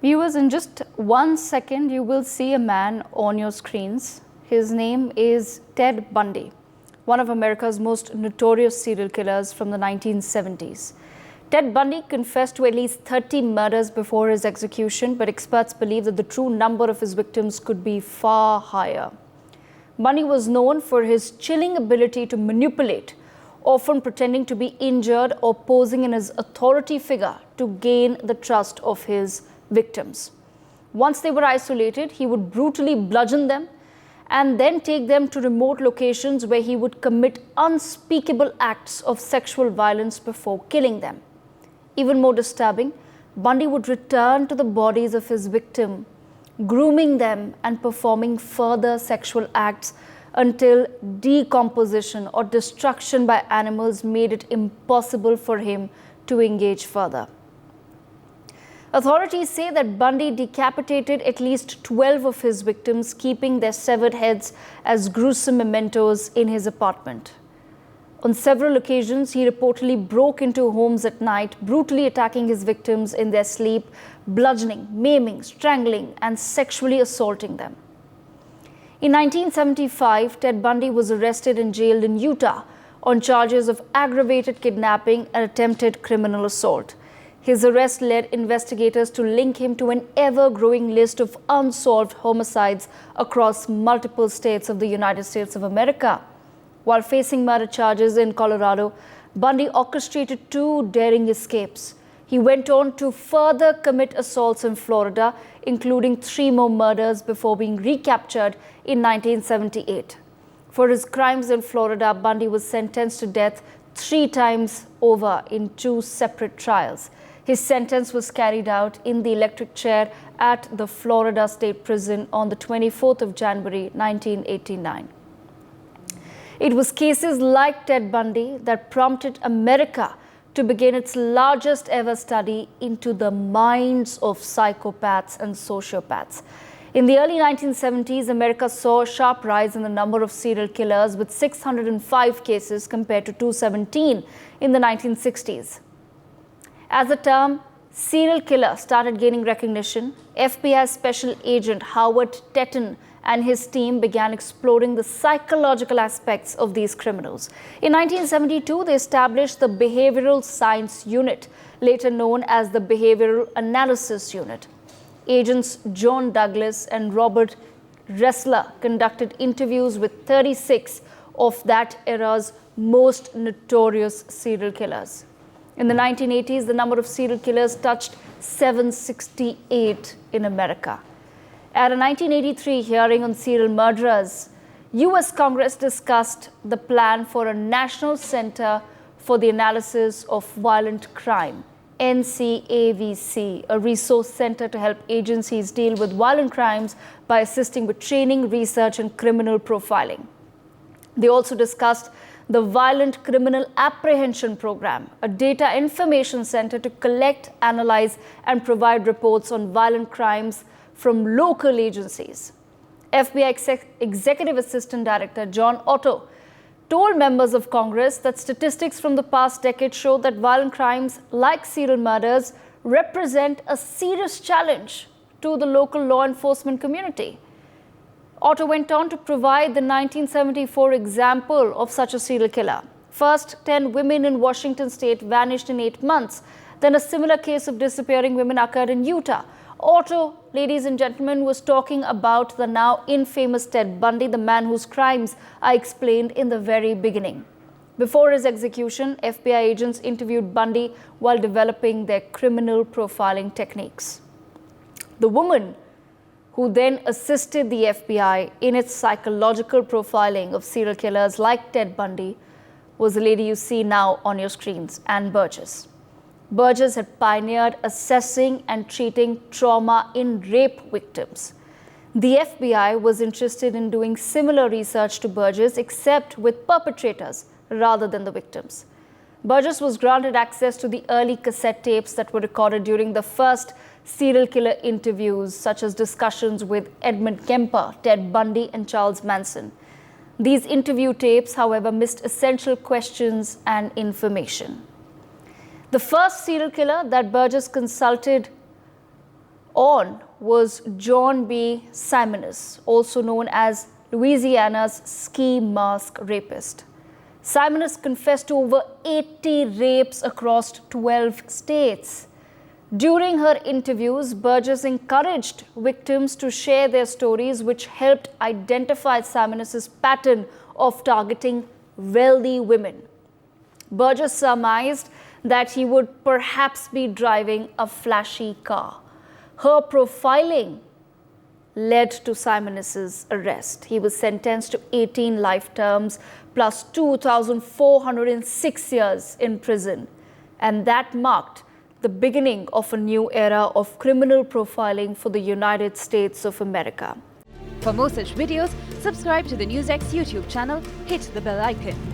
Viewers, in just 1 second, you will see a man on your screens. His name is Ted Bundy, one of America's most notorious serial killers from the 1970s. Ted Bundy confessed to at least 30 murders before his execution, but experts believe that the true number of his victims could be far higher. Bundy was known for his chilling ability to manipulate, often pretending to be injured or posing in his authority figure to gain the trust of his victims. Once they were isolated, he would brutally bludgeon them and then take them to remote locations where he would commit unspeakable acts of sexual violence before killing them. Even more disturbing, Bundy would return to the bodies of his victim, grooming them and performing further sexual acts until decomposition or destruction by animals made it impossible for him to engage further. Authorities say that Bundy decapitated at least 12 of his victims, keeping their severed heads as gruesome mementos in his apartment. On several occasions, he reportedly broke into homes at night, brutally attacking his victims in their sleep, bludgeoning, maiming, strangling, and sexually assaulting them. In 1975, Ted Bundy was arrested and jailed in Utah on charges of aggravated kidnapping and attempted criminal assault. His arrest led investigators to link him to an ever-growing list of unsolved homicides across multiple states of the United States of America. While facing murder charges in Colorado, Bundy orchestrated 2 daring escapes. He went on to further commit assaults in Florida, including 3 more murders before being recaptured in 1978. For his crimes in Florida, Bundy was sentenced to death 3 times over in 2 separate trials. His sentence was carried out in the electric chair at the Florida State Prison on the 24th of January, 1989. It was cases like Ted Bundy that prompted America to begin its largest ever study into the minds of psychopaths and sociopaths. In the early 1970s, America saw a sharp rise in the number of serial killers, with 605 cases compared to 217 in the 1960s. As the term serial killer started gaining recognition, FBI Special Agent Howard Tetton and his team began exploring the psychological aspects of these criminals. In 1972, they established the Behavioral Science Unit, later known as the Behavioral Analysis Unit. Agents John Douglas and Robert Ressler conducted interviews with 36 of that era's most notorious serial killers. In the 1980s, the number of serial killers touched 768 in America. At a 1983 hearing on serial murderers, US Congress discussed the plan for a National Center for the Analysis of Violent Crime, NCAVC, a resource center to help agencies deal with violent crimes by assisting with training, research, and criminal profiling. They also discussed the Violent Criminal Apprehension Program, a data information center to collect, analyze, and provide reports on violent crimes from local agencies. FBI Executive Assistant Director John Otto told members of Congress that statistics from the past decade show that violent crimes like serial murders represent a serious challenge to the local law enforcement community. Otto went on to provide the 1974 example of such a serial killer. First, 10 women in Washington state vanished in 8 months. Then a similar case of disappearing women occurred in Utah. Otto, ladies and gentlemen, was talking about the now infamous Ted Bundy, the man whose crimes I explained in the very beginning. Before his execution, FBI agents interviewed Bundy while developing their criminal profiling techniques. The woman who then assisted the FBI in its psychological profiling of serial killers like Ted Bundy was the lady you see now on your screens, Ann Burgess. Burgess had pioneered assessing and treating trauma in rape victims. The FBI was interested in doing similar research to Burgess, except with perpetrators rather than the victims. Burgess was granted access to the early cassette tapes that were recorded during the first serial killer interviews, such as discussions with Edmund Kemper, Ted Bundy, and Charles Manson. These interview tapes, however, missed essential questions and information. The first serial killer that Burgess consulted on was John B. Simonus, also known as Louisiana's ski mask rapist. Simonus confessed to over 80 rapes across 12 states. During her interviews, Burgess encouraged victims to share their stories, which helped identify Simonus's pattern of targeting wealthy women. Burgess surmised that he would perhaps be driving a flashy car. Her profiling led to Simonus's arrest. He was sentenced to 18 life terms plus 2,406 years in prison. And that marked the beginning of a new era of criminal profiling for the United States of America. For more such videos, subscribe to the NewsX YouTube channel, hit the bell icon.